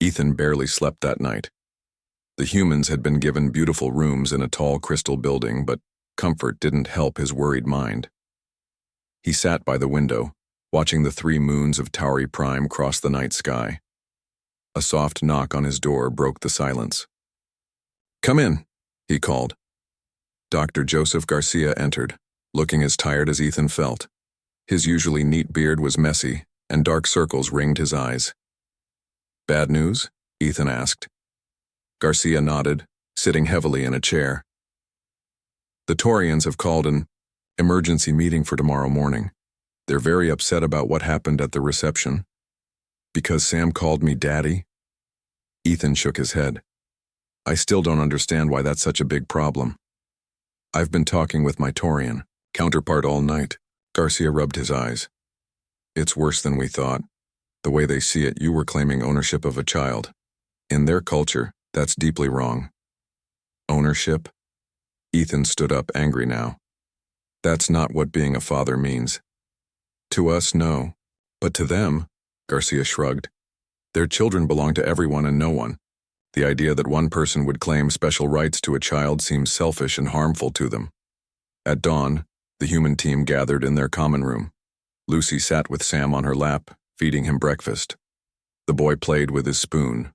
Ethan barely slept that night. The humans had been given beautiful rooms in a tall crystal building, but comfort didn't help his worried mind. He sat by the window, watching the 3 moons of Tauri Prime cross the night sky. A soft knock on his door broke the silence. "Come in," he called. Dr. Joseph Garcia entered, looking as tired as Ethan felt. His usually neat beard was messy, and dark circles ringed his eyes. "Bad news?" Ethan asked. Garcia nodded, sitting heavily in a chair. "The Taurians have called an emergency meeting for tomorrow morning. They're very upset about what happened at the reception." "Because Sam called me Daddy?" Ethan shook his head. "I still don't understand why that's such a big problem. I've been talking with my Taurian counterpart all night." Garcia rubbed his eyes. "It's worse than we thought. The way they see it, you were claiming ownership of a child. In their culture, that's deeply wrong." "Ownership?" Ethan stood up, angry now. "That's not what being a father means. To us, no. But to them," Garcia shrugged, "their children belong to everyone and no one. The idea that one person would claim special rights to a child seems selfish and harmful to them." At dawn, the human team gathered in their common room. Lucy sat with Sam on her lap, feeding him breakfast. The boy played with his spoon,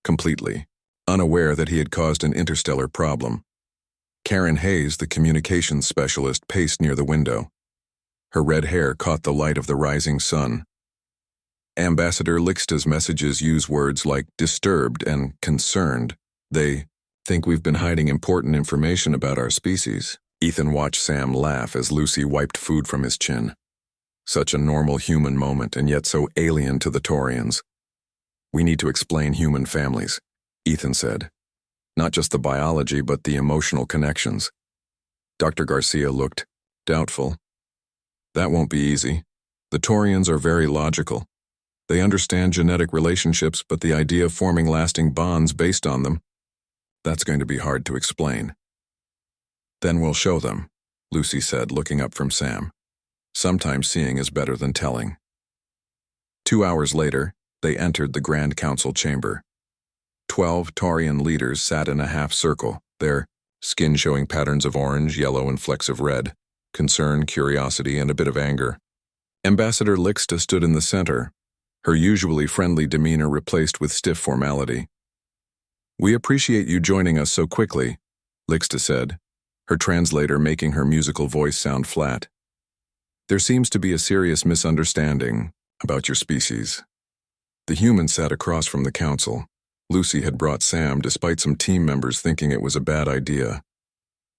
completely unaware that he had caused an interstellar problem. Karen Hayes, the communications specialist, paced near the window. Her red hair caught the light of the rising sun. Ambassador Lixta's messages use words like disturbed and concerned. They think we've been hiding important information about our species. Ethan watched Sam laugh as Lucy wiped food from his chin. Such a normal human moment, and yet so alien to the Taurians. "We need to explain human families," Ethan said. "Not just the biology, but the emotional connections." Dr. Garcia looked doubtful. "That won't be easy. The Taurians are very logical. They understand genetic relationships, but the idea of forming lasting bonds based on them, that's going to be hard to explain." "Then we'll show them," Lucy said, looking up from Sam. "Sometimes seeing is better than telling." 2 hours later, they entered the Grand Council chamber. 12 Taurian leaders sat in a half-circle, their skin showing patterns of orange, yellow, and flecks of red, concern, curiosity, and a bit of anger. Ambassador Lixta stood in the center, her usually friendly demeanor replaced with stiff formality. "We appreciate you joining us so quickly," Lixta said, her translator making her musical voice sound flat. "There seems to be a serious misunderstanding about your species." The human sat across from the council. Lucy had brought Sam despite some team members thinking it was a bad idea.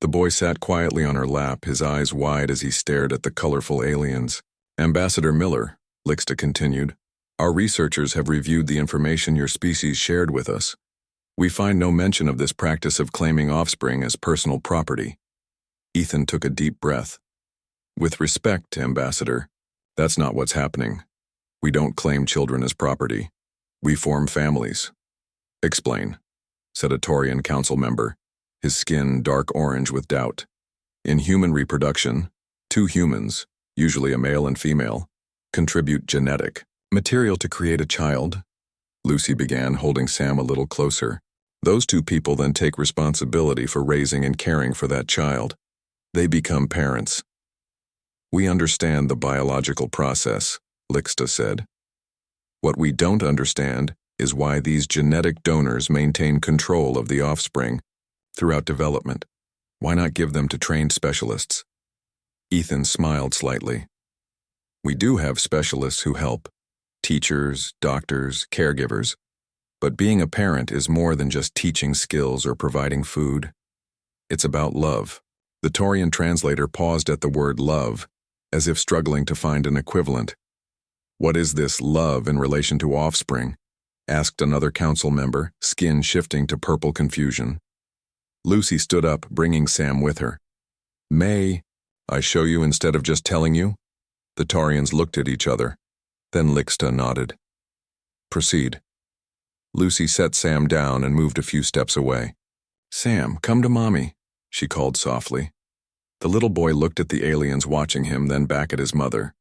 The boy sat quietly on her lap, his eyes wide as he stared at the colorful aliens. "Ambassador Miller," Lixta continued, "our researchers have reviewed the information your species shared with us. We find no mention of this practice of claiming offspring as personal property." Ethan took a deep breath. "With respect, Ambassador, that's not what's happening. We don't claim children as property. We form families." "Explain," said a Taurian council member, his skin dark orange with doubt. "In human reproduction, 2 humans, usually a male and female, contribute genetic material to create a child." Lucy began, holding Sam a little closer. "Those 2 people then take responsibility for raising and caring for that child. They become parents." "We understand the biological process," Lixta said. "What we don't understand is why these genetic donors maintain control of the offspring throughout development. Why not give them to trained specialists?" Ethan smiled slightly. "We do have specialists who help. Teachers, doctors, caregivers. But being a parent is more than just teaching skills or providing food. It's about love." The Taurian translator paused at the word love, as if struggling to find an equivalent. "What is this love in relation to offspring?" asked another council member, skin shifting to purple confusion. Lucy stood up, bringing Sam with her. "May I show you instead of just telling you?" The Taurians looked at each other. Then Lixta nodded. "Proceed." Lucy set Sam down and moved a few steps away. "Sam, come to Mommy," she called softly. The little boy looked at the aliens watching him, then back at his mother.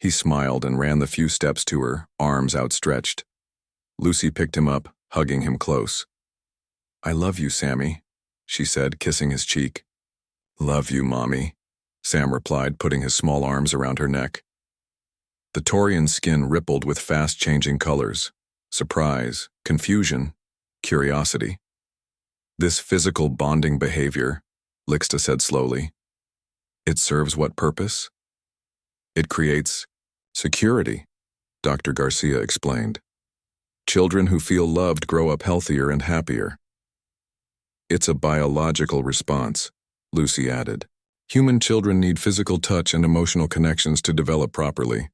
He smiled and ran the few steps to her, arms outstretched. Lucy picked him up, hugging him close. "I love you, Sammy," she said, kissing his cheek. "Love you, Mommy," Sam replied, putting his small arms around her neck. The Taurian's skin rippled with fast-changing colors: surprise, confusion, curiosity. "This physical bonding behavior," Lixta said slowly, "it serves what purpose?" "It creates security," Dr. Garcia explained. "Children who feel loved grow up healthier and happier." "It's a biological response," Lucy added. "Human children need physical touch and emotional connections to develop properly."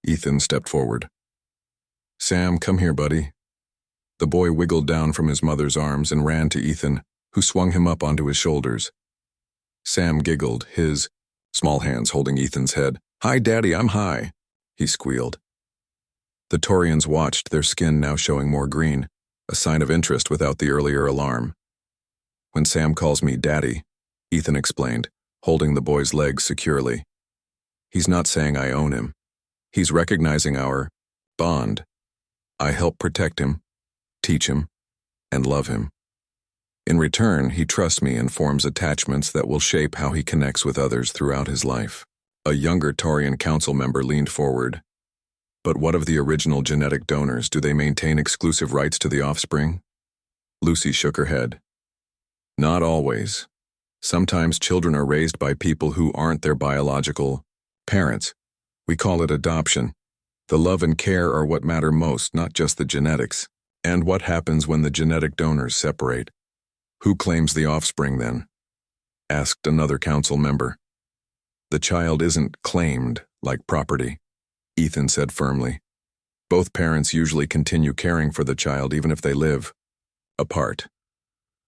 Ethan stepped forward. "Sam, come here, buddy." The boy wiggled down from his mother's arms and ran to Ethan, who swung him up onto his shoulders. Sam giggled, his small hands holding Ethan's head. "Hi, Daddy, I'm high," he squealed. The Taurians watched, their skin now showing more green, a sign of interest without the earlier alarm. "When Sam calls me Daddy," Ethan explained, holding the boy's legs securely, "he's not saying I own him. He's recognizing our bond. I help protect him, teach him, and love him. In return, he trusts me and forms attachments that will shape how he connects with others throughout his life." A younger Taurian council member leaned forward. "But what of the original genetic donors? Do they maintain exclusive rights to the offspring?" Lucy shook her head. "Not always. Sometimes children are raised by people who aren't their biological parents. We call it adoption. The love and care are what matter most, not just the genetics." "And what happens when the genetic donors separate? Who claims the offspring then?" asked another council member. "The child isn't claimed like property," Ethan said firmly. "Both parents usually continue caring for the child even if they live apart."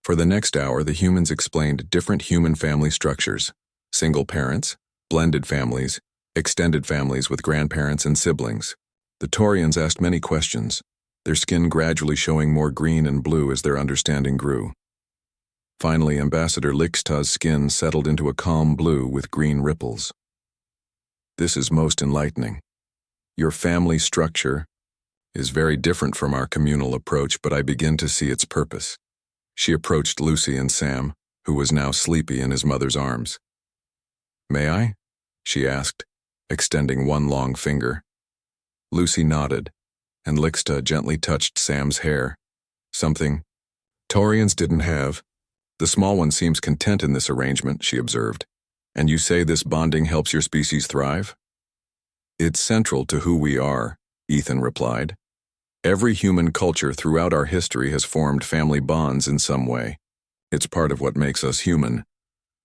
For the next hour, the humans explained different human family structures: single parents, blended families, extended families with grandparents and siblings. The Taurians asked many questions, their skin gradually showing more green and blue as their understanding grew. Finally, Ambassador Lixta's skin settled into a calm blue with green ripples. "This is most enlightening. Your family structure is very different from our communal approach, but I begin to see its purpose." She approached Lucy and Sam, who was now sleepy in his mother's arms. "May I?" she asked, extending one long finger. Lucy nodded, and Lixta gently touched Sam's hair. "Something Taurians didn't have. The small one seems content in this arrangement," she observed. "And you say this bonding helps your species thrive?" "It's central to who we are," Ethan replied. "Every human culture throughout our history has formed family bonds in some way. It's part of what makes us human."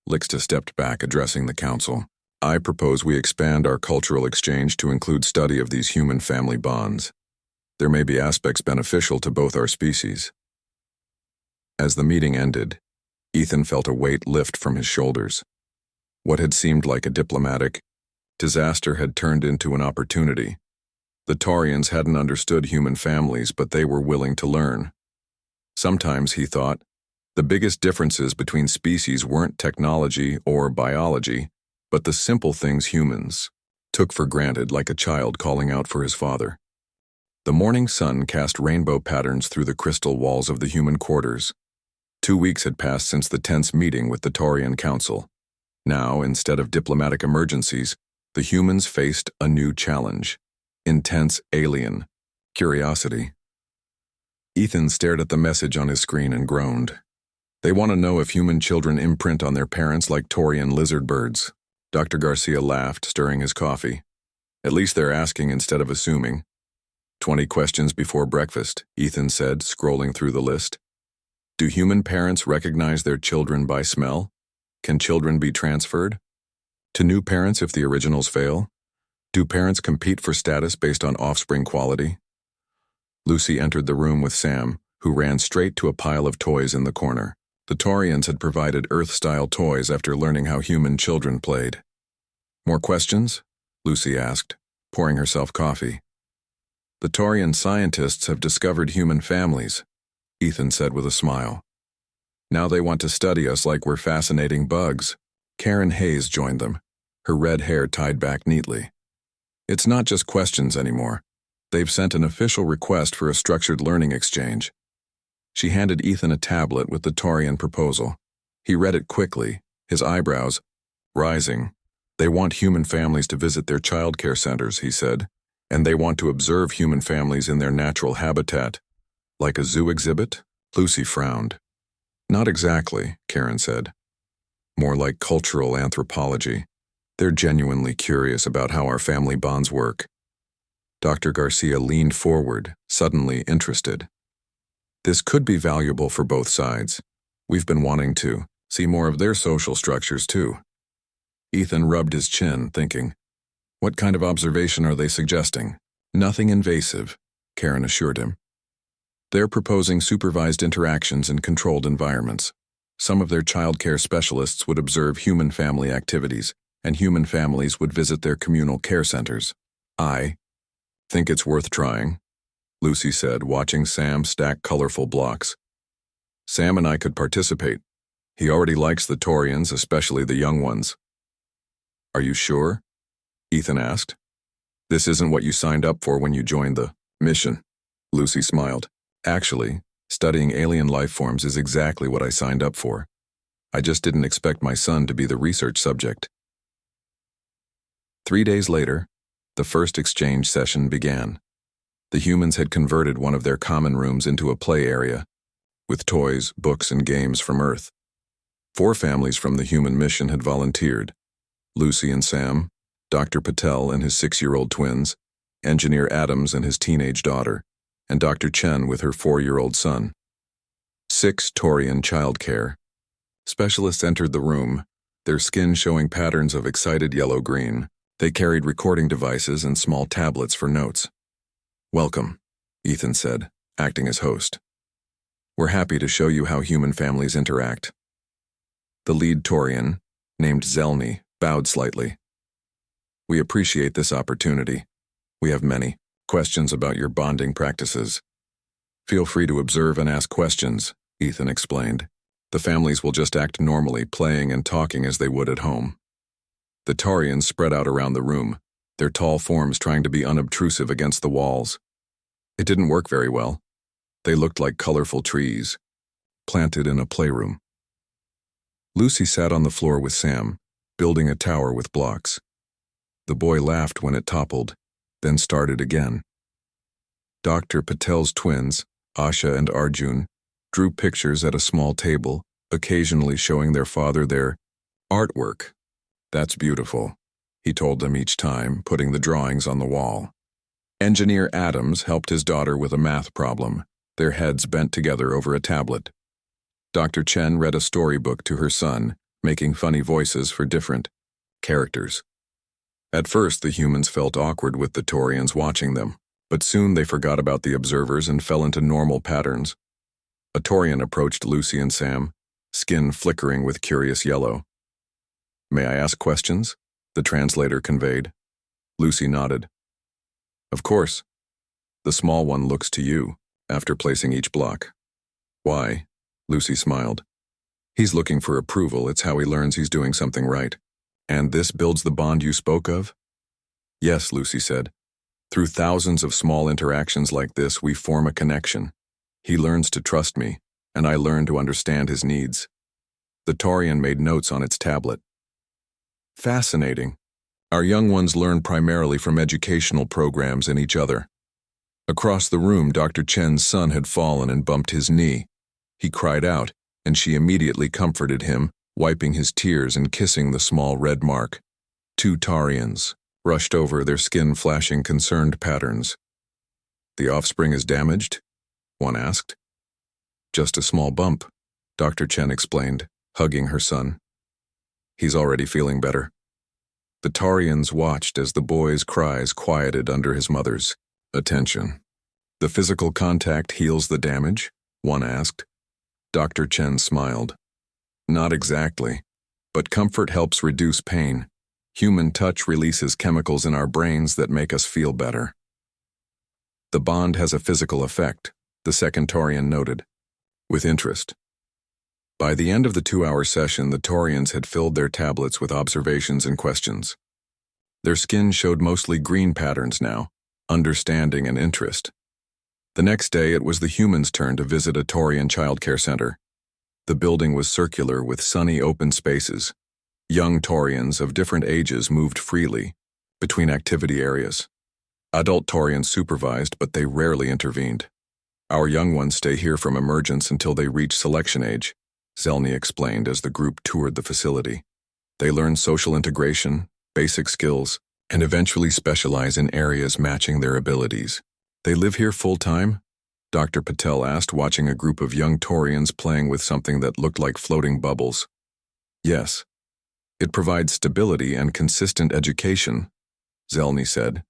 Lixta stepped back, addressing the council. "I propose we expand our cultural exchange to include study of these human family bonds. There may be aspects beneficial to both our species." As the meeting ended, Ethan felt a weight lift from his shoulders. What had seemed like a diplomatic disaster had turned into an opportunity. The Taurians hadn't understood human families, but they were willing to learn. Sometimes, he thought, the biggest differences between species weren't technology or biology, but the simple things humans took for granted, like a child calling out for his father. The morning sun cast rainbow patterns through the crystal walls of the human quarters. 2 weeks had passed since the tense meeting with the Taurian Council. Now, instead of diplomatic emergencies, the humans faced a new challenge: intense alien curiosity. Ethan stared at the message on his screen and groaned. "They want to know if human children imprint on their parents like Taurian lizard birds." Dr. Garcia laughed, stirring his coffee. "At least they're asking instead of assuming." 20 questions before breakfast, Ethan said, scrolling through the list. "Do human parents recognize their children by smell? Can children be transferred to new parents if the originals fail? Do parents compete for status based on offspring quality?" Lucy entered the room with Sam, who ran straight to a pile of toys in the corner. The Taurians had provided Earth-style toys after learning how human children played. "More questions?" Lucy asked, pouring herself coffee. "The Taurian scientists have discovered human families," Ethan said with a smile. "Now they want to study us like we're fascinating bugs." Karen Hayes joined them, her red hair tied back neatly. "It's not just questions anymore. They've sent an official request for a structured learning exchange." She handed Ethan a tablet with the Taurian proposal. He read it quickly, his eyebrows rising. They want human families to visit their childcare centers, he said, and they want to observe human families in their natural habitat. Like a zoo exhibit? Lucy frowned. Not exactly, Karen said. More like cultural anthropology. They're genuinely curious about how our family bonds work. Dr. Garcia leaned forward, suddenly interested. This could be valuable for both sides. We've been wanting to see more of their social structures, too. Ethan rubbed his chin, thinking, what kind of observation are they suggesting? Nothing invasive, Karen assured him. They're proposing supervised interactions in controlled environments. Some of their childcare specialists would observe human family activities, and human families would visit their communal care centers. I think it's worth trying, Lucy said, watching Sam stack colorful blocks. Sam and I could participate. He already likes the Taurians, especially the young ones. Are you sure? Ethan asked. This isn't what you signed up for when you joined the mission. Lucy smiled. Actually, studying alien life forms is exactly what I signed up for. I just didn't expect my son to be the research subject. 3 days later, the first exchange session began. The humans had converted one of their common rooms into a play area, with toys, books, and games from Earth. 4 families from the human mission had volunteered. Lucy and Sam, Dr. Patel and his 6-year-old twins, Engineer Adams and his teenage daughter, and Dr. Chen with her 4-year-old son. 6 Taurian childcare. Specialists entered the room, their skin showing patterns of excited yellow-green. They carried recording devices and small tablets for notes. Welcome, Ethan said, acting as host. We're happy to show you how human families interact. The lead Taurian, named Zelny, bowed slightly. We appreciate this opportunity. We have many questions about your bonding practices. Feel free to observe and ask questions, Ethan explained. The families will just act normally, playing and talking as they would at home. The Taurians spread out around the room, their tall forms trying to be unobtrusive against the walls. It didn't work very well. They looked like colorful trees, planted in a playroom. Lucy sat on the floor with Sam, building a tower with blocks. The boy laughed when it toppled, then started again. Dr. Patel's twins, Asha and Arjun, drew pictures at a small table, occasionally showing their father their artwork. That's beautiful, he told them each time, putting the drawings on the wall. Engineer Adams helped his daughter with a math problem, their heads bent together over a tablet. Dr. Chen read a storybook to her son, making funny voices for different characters. At first, the humans felt awkward with the Taurians watching them, but soon they forgot about the observers and fell into normal patterns. A Taurian approached Lucy and Sam, skin flickering with curious yellow. May I ask questions? The translator conveyed. Lucy nodded. Of course. The small one looks to you, after placing each block. Why? Lucy smiled. He's looking for approval. It's how he learns he's doing something right. And this builds the bond you spoke of? Yes, Lucy said. Through thousands of small interactions like this, we form a connection. He learns to trust me, and I learn to understand his needs. The Taurian made notes on its tablet. Fascinating. Our young ones learn primarily from educational programs and each other. Across the room, Dr. Chen's son had fallen and bumped his knee. He cried out, and she immediately comforted him, wiping his tears and kissing the small red mark. 2 Taurians rushed over, their skin flashing concerned patterns. The offspring is damaged? One asked. Just a small bump, Dr. Chen explained, hugging her son. He's already feeling better. The Taurians watched as the boy's cries quieted under his mother's attention. The physical contact heals the damage? One asked. Dr. Chen smiled. Not exactly, but comfort helps reduce pain. Human touch releases chemicals in our brains that make us feel better. The bond has a physical effect, the second Taurian noted, with interest. By the end of the 2-hour session, the Taurians had filled their tablets with observations and questions. Their skin showed mostly green patterns now, understanding and interest. The next day, it was the humans' turn to visit a Taurian childcare center. The building was circular with sunny open spaces. Young Taurians of different ages moved freely between activity areas. Adult Taurians supervised, but they rarely intervened. Our young ones stay here from emergence until they reach selection age, Zelny explained as the group toured the facility. They learn social integration, basic skills, and eventually specialize in areas matching their abilities. They live here full-time? Dr. Patel asked, watching a group of young Taurians playing with something that looked like floating bubbles. Yes. It provides stability and consistent education, Zelny said.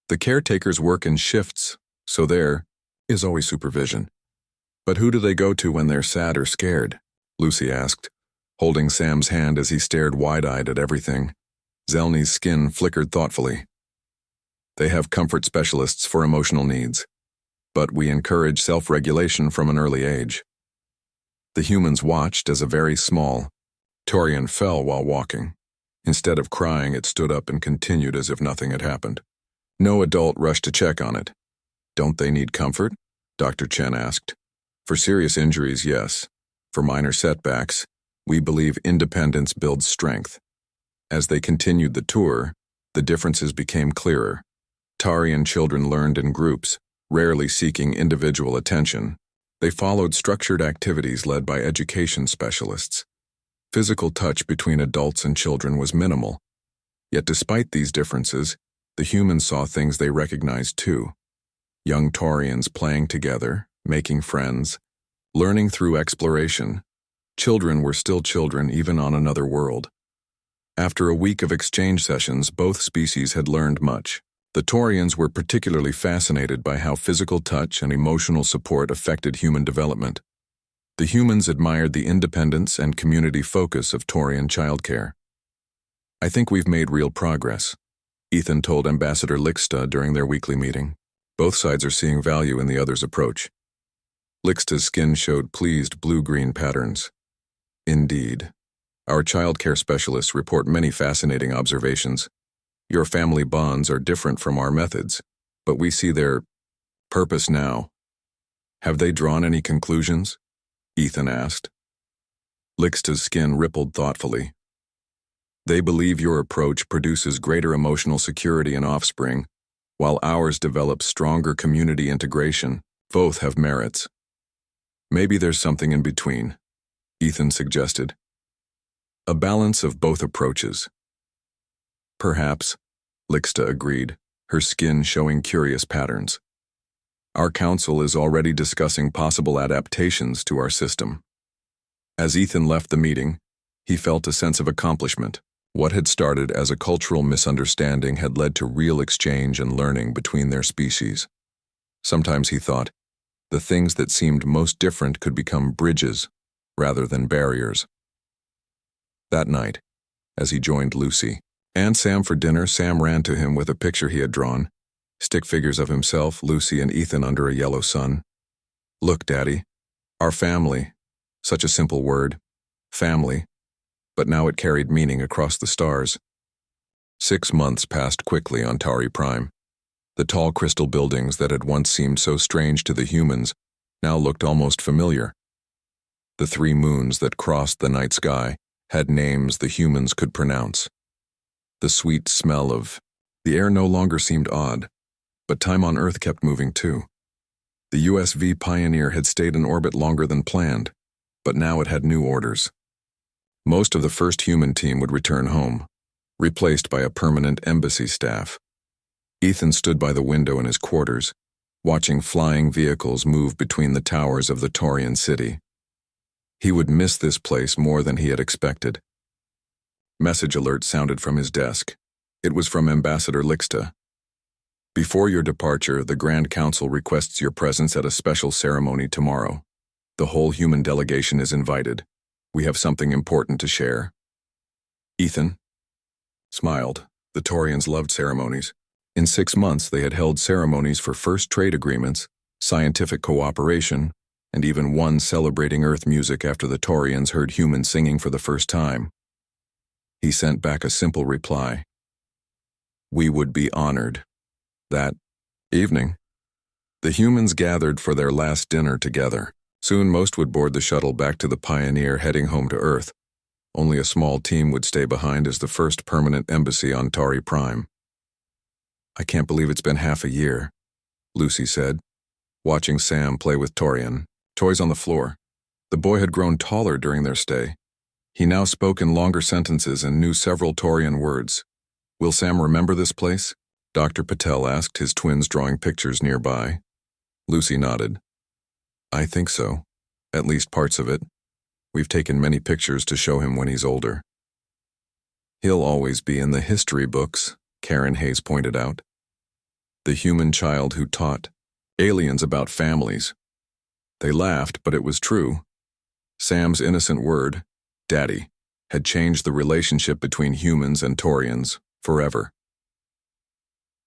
The caretakers work in shifts, so there is always supervision. But who do they go to when they're sad or scared? Lucy asked, holding Sam's hand as he stared wide-eyed at everything. Zelny's skin flickered thoughtfully. They have comfort specialists for emotional needs, but we encourage self-regulation from an early age. The humans watched as a very small Taurian fell while walking. Instead of crying, it stood up and continued as if nothing had happened. No adult rushed to check on it. Don't they need comfort? Dr. Chen asked. For serious injuries, yes. For minor setbacks, we believe independence builds strength. As they continued the tour, the differences became clearer. Taurian children learned in groups, rarely seeking individual attention. They followed structured activities led by education specialists. Physical touch between adults and children was minimal. Yet despite these differences, the humans saw things they recognized too. Young Taurians playing together, making friends, learning through exploration. Children were still children even on another world. After a week of exchange sessions, both species had learned much. The Taurians were particularly fascinated by how physical touch and emotional support affected human development. The humans admired the independence and community focus of Taurian childcare. I think we've made real progress, Ethan told Ambassador Lixta during their weekly meeting. Both sides are seeing value in the other's approach. Lixta's skin showed pleased blue-green patterns. Indeed. Our childcare specialists report many fascinating observations. Your family bonds are different from our methods, but we see their purpose now. Have they drawn any conclusions? Ethan asked. Lixta's skin rippled thoughtfully. They believe your approach produces greater emotional security in offspring, while ours develops stronger community integration. Both have merits. Maybe there's something in between, Ethan suggested. A balance of both approaches. Perhaps, Lixta agreed, her skin showing curious patterns. Our council is already discussing possible adaptations to our system. As Ethan left the meeting, he felt a sense of accomplishment. What had started as a cultural misunderstanding had led to real exchange and learning between their species. Sometimes he thought, the things that seemed most different could become bridges rather than barriers. That night, as he joined Lucy and Sam for dinner, Sam ran to him with a picture he had drawn, stick figures of himself, Lucy, and Ethan under a yellow sun. Look, Daddy, our family, such a simple word, family, but now it carried meaning across the stars. 6 months passed quickly on Tauri Prime. The tall crystal buildings that had once seemed so strange to the humans now looked almost familiar. The 3 moons that crossed the night sky had names the humans could pronounce. The sweet smell of the air no longer seemed odd, but time on Earth kept moving too. The USV Pioneer had stayed in orbit longer than planned, but now it had new orders. Most of the first human team would return home, replaced by a permanent embassy staff. Ethan stood by the window in his quarters, watching flying vehicles move between the towers of the Taurian city. He would miss this place more than he had expected. Message alert sounded from his desk. It was from Ambassador Lixta. Before your departure, the Grand Council requests your presence at a special ceremony tomorrow. The whole human delegation is invited. We have something important to share. Ethan smiled. The Taurians loved ceremonies. In 6 months, they had held ceremonies for first trade agreements, scientific cooperation, and even one celebrating Earth music after the Taurians heard humans singing for the first time. He sent back a simple reply. We would be honored. That evening, The humans gathered for their last dinner together. Soon most would board the shuttle back to the Pioneer heading home to Earth. Only a small team would stay behind as the first permanent embassy on Tauri Prime. "I can't believe it's been half a year," Lucy said, watching Sam play with Torian, toys on the floor. The boy had grown taller during their stay. He now spoke in longer sentences and knew several Torian words. "Will Sam remember this place?" Dr. Patel asked, his twins drawing pictures nearby. Lucy nodded. "I think so. At least parts of it. We've taken many pictures to show him when he's older." "He'll always be in the history books," Karen Hayes pointed out. The human child who taught aliens about families. They laughed, but it was true. Sam's innocent word, "Daddy," had changed the relationship between humans and Taurians forever.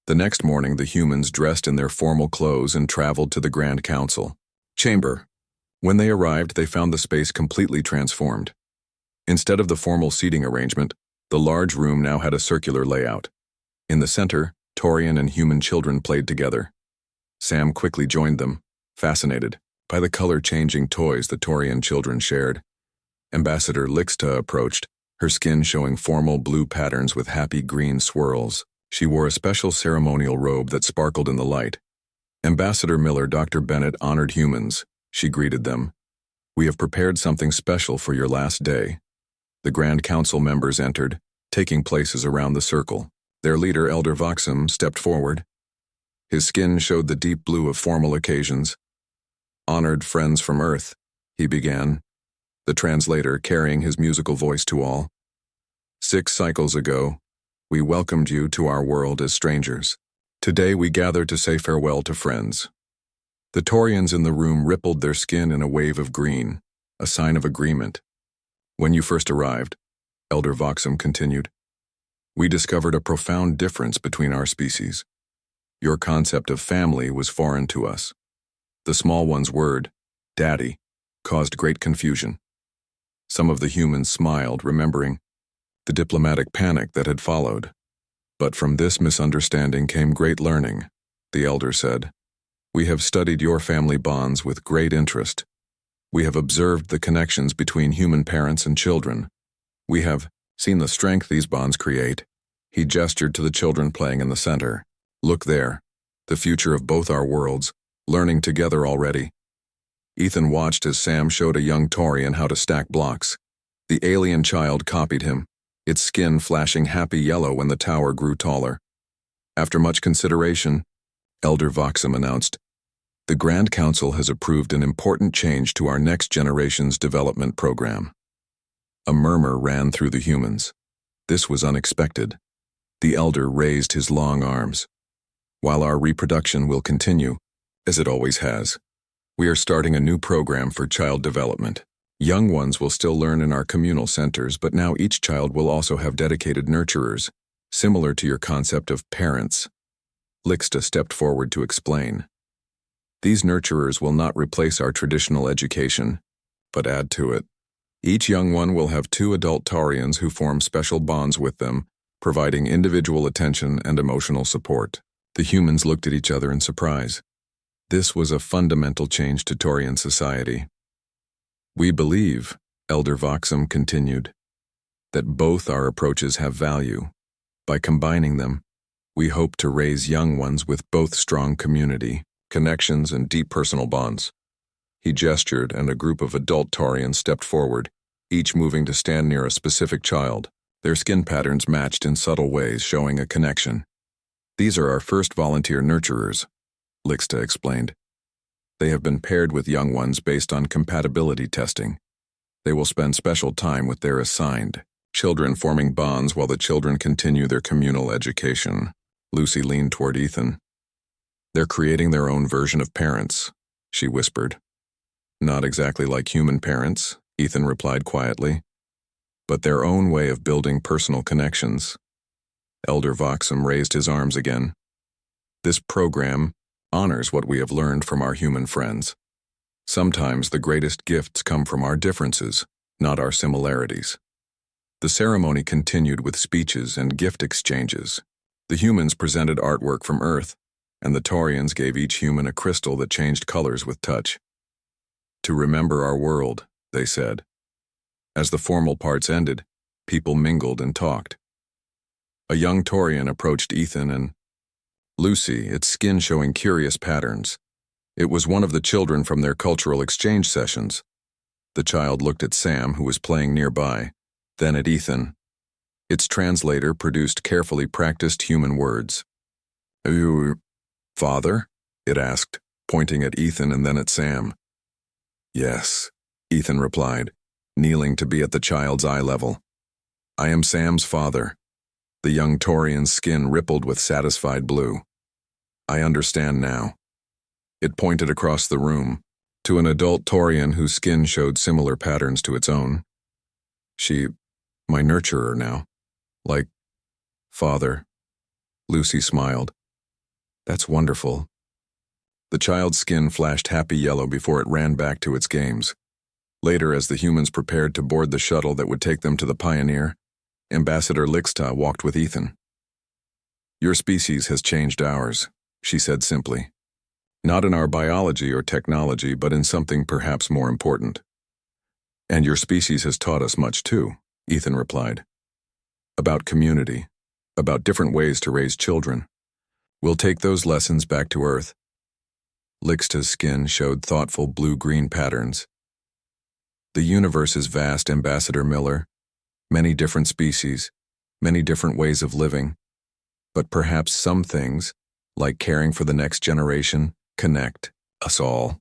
The next morning, the humans dressed in their formal clothes and traveled to the Grand Council chamber. When they arrived, they found the space completely transformed. Instead of the formal seating arrangement, the large room now had a circular layout. In the center, Taurian and human children played together. Sam quickly joined them, fascinated by the color-changing toys the Taurian children shared. Ambassador Lixta approached, her skin showing formal blue patterns with happy green swirls. She wore a special ceremonial robe that sparkled in the light. Ambassador Miller, Dr. Bennett, honored humans. She greeted them. "We have prepared something special for your last day." The Grand Council members entered, taking places around the circle. Their leader, Elder Voxum, stepped forward. His skin showed the deep blue of formal occasions. "Honored friends from Earth," he began, the translator carrying his musical voice to all. "6 cycles ago, we welcomed you to our world as strangers. Today we gather to say farewell to friends." The Taurians in the room rippled their skin in a wave of green, a sign of agreement. "When you first arrived," Elder Voxum continued, "we discovered a profound difference between our species. Your concept of family was foreign to us. The small one's word, 'Daddy,' caused great confusion." Some of the humans smiled, remembering the diplomatic panic that had followed. "But from this misunderstanding came great learning," the elder said. "We have studied your family bonds with great interest. We have observed the connections between human parents and children. We have seen the strength these bonds create." He gestured to the children playing in the center. "Look there, the future of both our worlds, learning together already." Ethan watched as Sam showed a young Taurian how to stack blocks. The alien child copied him, its skin flashing happy yellow when the tower grew taller. After much consideration, Elder Voxum announced, "The Grand Council has approved an important change to our next generation's development program." A murmur ran through the humans. This was unexpected. The elder raised his long arms. "While our reproduction will continue, as it always has, we are starting a new program for child development. Young ones will still learn in our communal centers, but now each child will also have dedicated nurturers, similar to your concept of parents." Lixta stepped forward to explain. "These nurturers will not replace our traditional education, but add to it. Each young one will have 2 adult Taurians who form special bonds with them, providing individual attention and emotional support." The humans looked at each other in surprise. This was a fundamental change to Taurian society. "We believe," Elder Voxum continued, "that both our approaches have value. By combining them, we hope to raise young ones with both strong community, connections, and deep personal bonds." He gestured, and a group of adult Taurians stepped forward, each moving to stand near a specific child. Their skin patterns matched in subtle ways, showing a connection. "These are our first volunteer nurturers," Lixta explained. "They have been paired with young ones based on compatibility testing. They will spend special time with their assigned children, forming bonds while the children continue their communal education." Lucy leaned toward Ethan. "They're creating their own version of parents," she whispered. "Not exactly like human parents," Ethan replied quietly, "but their own way of building personal connections." Elder Voxum raised his arms again. "This program honors what we have learned from our human friends. Sometimes the greatest gifts come from our differences, not our similarities." The ceremony continued with speeches and gift exchanges. The humans presented artwork from Earth, and the Taurians gave each human a crystal that changed colors with touch. To remember our world, they said. As the formal parts ended, people mingled and talked. A young Taurian approached Ethan and Lucy, its skin showing curious patterns. It was one of the children from their cultural exchange sessions. The child looked at Sam, who was playing nearby, then at Ethan. Its translator produced carefully practiced human words. "You, father?" it asked, pointing at Ethan and then at Sam. "Yes," Ethan replied, kneeling to be at the child's eye level. "I am Sam's father." The young Taurian's skin rippled with satisfied blue. "I understand now." It pointed across the room, to an adult Taurian whose skin showed similar patterns to its own. My nurturer now. Like, father." Lucy smiled. "That's wonderful." The child's skin flashed happy yellow before it ran back to its games. Later, as the humans prepared to board the shuttle that would take them to the Pioneer, Ambassador Lixta walked with Ethan. "Your species has changed ours," she said simply. "Not in our biology or technology, but in something perhaps more important." "And your species has taught us much too," Ethan replied. "About community, about different ways to raise children. We'll take those lessons back to Earth." Lixta's skin showed thoughtful blue-green patterns. "The universe is vast, Ambassador Miller. Many different species, many different ways of living. But perhaps some things, like caring for the next generation, connect us all."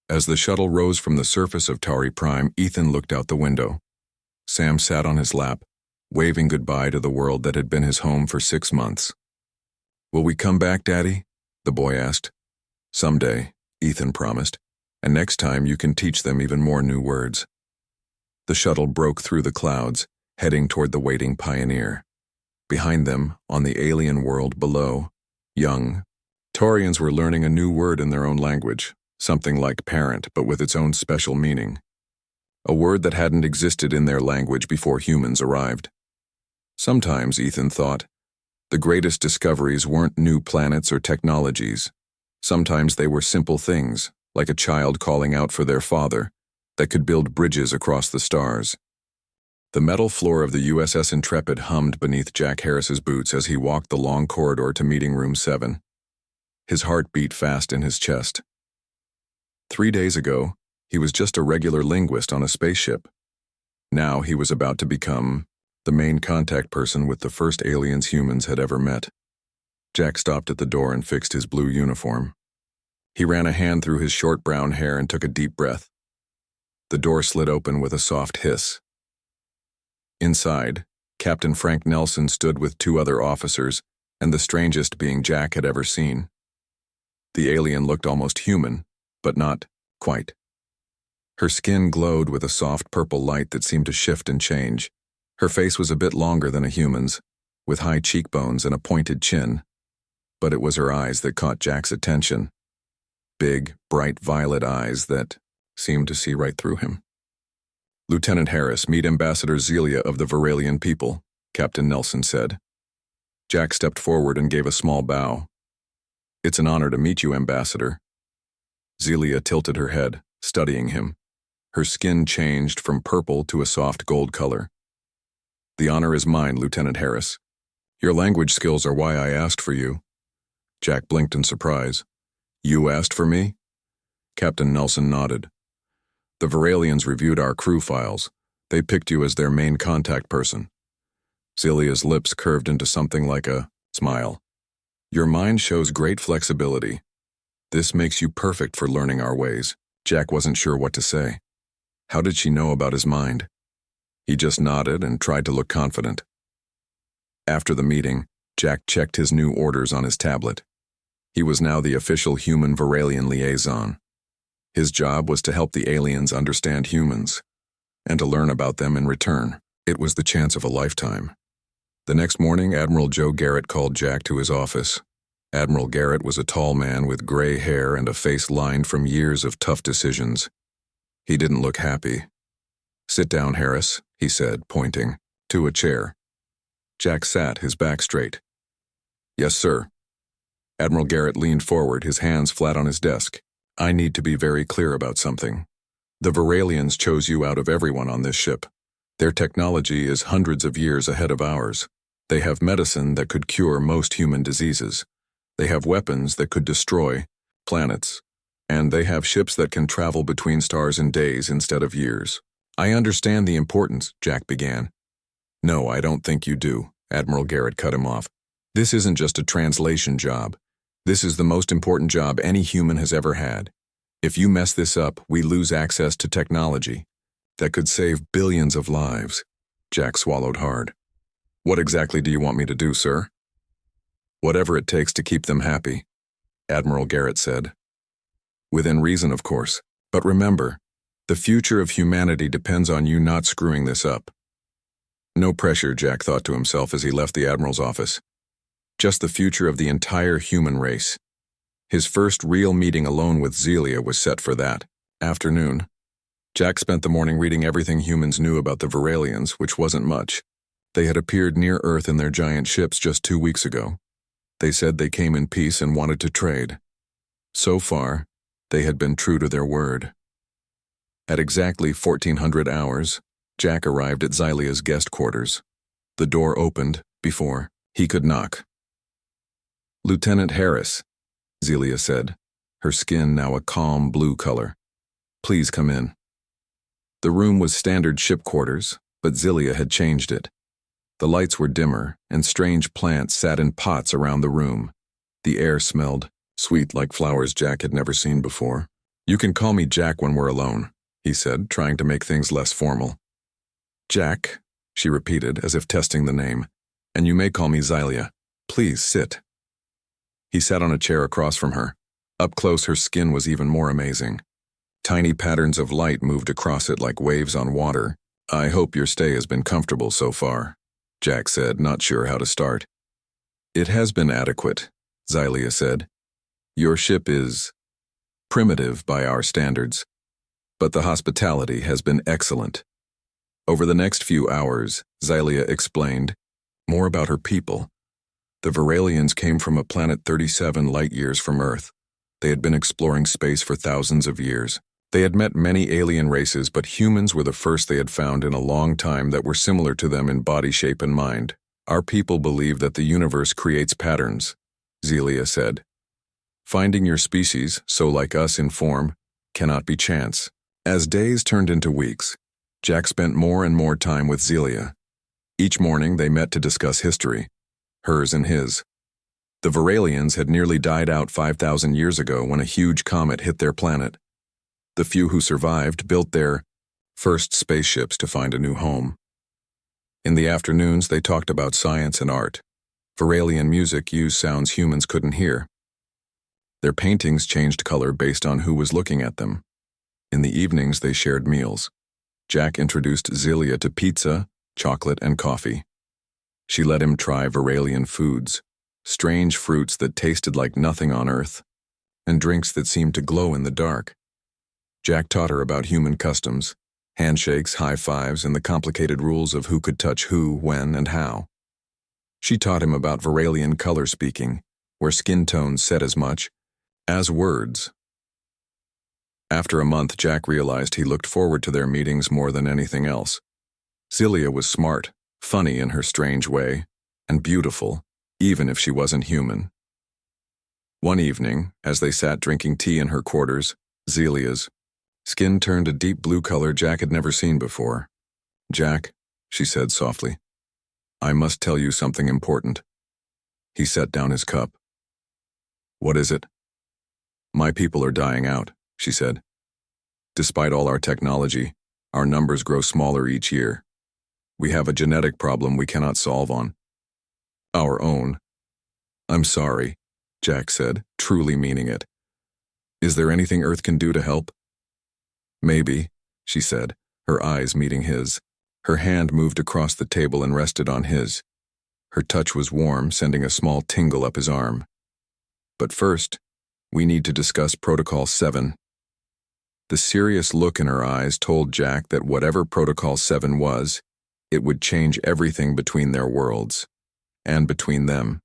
As the shuttle rose from the surface of Tauri Prime, Ethan looked out the window. Sam sat on his lap, waving goodbye to the world that had been his home for 6 months. "Will we come back, Daddy?" the boy asked. "Someday," Ethan promised, "and next time you can teach them even more new words." The shuttle broke through the clouds, heading toward the waiting Pioneer. Behind them, on the alien world below, young Taurians were learning a new word in their own language, something like parent but with its own special meaning. A word that hadn't existed in their language before humans arrived. Sometimes, Ethan thought, the greatest discoveries weren't new planets or technologies. Sometimes they were simple things, like a child calling out for their father, that could build bridges across the stars. The metal floor of the USS Intrepid hummed beneath Jack Harris's boots as he walked the long corridor to Meeting Room 7. His heart beat fast in his chest. 3 days ago, he was just a regular linguist on a spaceship. Now he was about to become the main contact person with the first aliens humans had ever met. Jack stopped at the door and fixed his blue uniform. He ran a hand through his short brown hair and took a deep breath. The door slid open with a soft hiss. Inside, Captain Frank Nelson stood with 2 other officers, and the strangest being Jack had ever seen. The alien looked almost human, but not quite. Her skin glowed with a soft purple light that seemed to shift and change. Her face was a bit longer than a human's, with high cheekbones and a pointed chin. But it was her eyes that caught Jack's attention. Big, bright violet eyes that seemed to see right through him. "Lieutenant Harris, meet Ambassador Zelia of the Varelian people," Captain Nelson said. Jack stepped forward and gave a small bow. "It's an honor to meet you, Ambassador." Zelia tilted her head, studying him. Her skin changed from purple to a soft gold color. "The honor is mine, Lieutenant Harris. Your language skills are why I asked for you." Jack blinked in surprise. "You asked for me?" Captain Nelson nodded. "The Varelians reviewed our crew files. They picked you as their main contact person." Zelia's lips curved into something like a smile. "Your mind shows great flexibility. This makes you perfect for learning our ways." Jack wasn't sure what to say. How did she know about his mind? He just nodded and tried to look confident. After the meeting, Jack checked his new orders on his tablet. He was now the official human Varelian liaison. His job was to help the aliens understand humans, and to learn about them in return. It was the chance of a lifetime. The next morning, Admiral Joe Garrett called Jack to his office. Admiral Garrett was a tall man with gray hair and a face lined from years of tough decisions. He didn't look happy. "Sit down, Harris," he said, pointing to a chair. Jack sat, his back straight. "Yes, sir." Admiral Garrett leaned forward, his hands flat on his desk. I need to be very clear about something. The Varalians chose you out of everyone on this ship. Their technology is hundreds of years ahead of ours. They have medicine that could cure most human diseases. They have weapons that could destroy planets. And they have ships that can travel between stars in days instead of years. I understand the importance, Jack began. No, I don't think you do, Admiral Garrett cut him off. This isn't just a translation job. This is the most important job any human has ever had. If you mess this up, we lose access to technology that could save billions of lives. Jack swallowed hard. What exactly do you want me to do, sir? Whatever it takes to keep them happy, Admiral Garrett said. Within reason, of course. But remember, the future of humanity depends on you not screwing this up. No pressure, Jack thought to himself as he left the Admiral's office. Just the future of the entire human race. His first real meeting alone with Zelia was set for that afternoon. Jack spent the morning reading everything humans knew about the Varalians, which wasn't much. They had appeared near Earth in their giant ships just 2 weeks ago. They said they came in peace and wanted to trade. So far, they had been true to their word. At exactly 1400 hours, Jack arrived at Zelia's guest quarters. The door opened before he could knock. Lieutenant Harris, Zelia said, her skin now a calm blue color. Please come in. The room was standard ship quarters, but Zelia had changed it. The lights were dimmer, and strange plants sat in pots around the room. The air smelled sweet like flowers Jack had never seen before. You can call me Jack when we're alone, he said, trying to make things less formal. Jack, she repeated, as if testing the name, and you may call me Zelia. Please sit. He sat on a chair across from her. Up close, her skin was even more amazing. Tiny patterns of light moved across it like waves on water. I hope your stay has been comfortable so far, Jack said, not sure how to start. It has been adequate, Zelia said. Your ship is primitive by our standards, but the hospitality has been excellent. Over the next few hours, Zelia explained more about her people. The Varalians came from a planet 37 light-years from Earth. They had been exploring space for thousands of years. They had met many alien races, but humans were the first they had found in a long time that were similar to them in body shape and mind. Our people believe that the universe creates patterns, Zelia said. Finding your species, so like us in form, cannot be chance. As days turned into weeks, Jack spent more and more time with Zelia. Each morning they met to discuss history, hers and his. The Varalians had nearly died out 5,000 years ago when a huge comet hit their planet. The few who survived built their first spaceships to find a new home. In the afternoons, they talked about science and art. Varalian music used sounds humans couldn't hear. Their paintings changed color based on who was looking at them. In the evenings, they shared meals. Jack introduced Zelia to pizza, chocolate, and coffee. She let him try Varalian foods, strange fruits that tasted like nothing on Earth, and drinks that seemed to glow in the dark. Jack taught her about human customs, handshakes, high fives, and the complicated rules of who could touch who, when, and how. She taught him about Varalian color speaking, where skin tones said as much as words. After a month, Jack realized he looked forward to their meetings more than anything else. Zelia was smart, funny in her strange way, and beautiful, even if she wasn't human. One evening, as they sat drinking tea in her quarters, Zelia's skin turned a deep blue color Jack had never seen before. Jack, she said softly, I must tell you something important. He set down his cup. What is it? My people are dying out, she said. Despite all our technology, our numbers grow smaller each year. We have a genetic problem we cannot solve on our own. I'm sorry, Jack said, truly meaning it. Is there anything Earth can do to help? Maybe, she said, her eyes meeting his. Her hand moved across the table and rested on his. Her touch was warm, sending a small tingle up his arm. But first, we need to discuss Protocol 7. The serious look in her eyes told Jack that whatever Protocol 7 was, it would change everything between their worlds, and between them.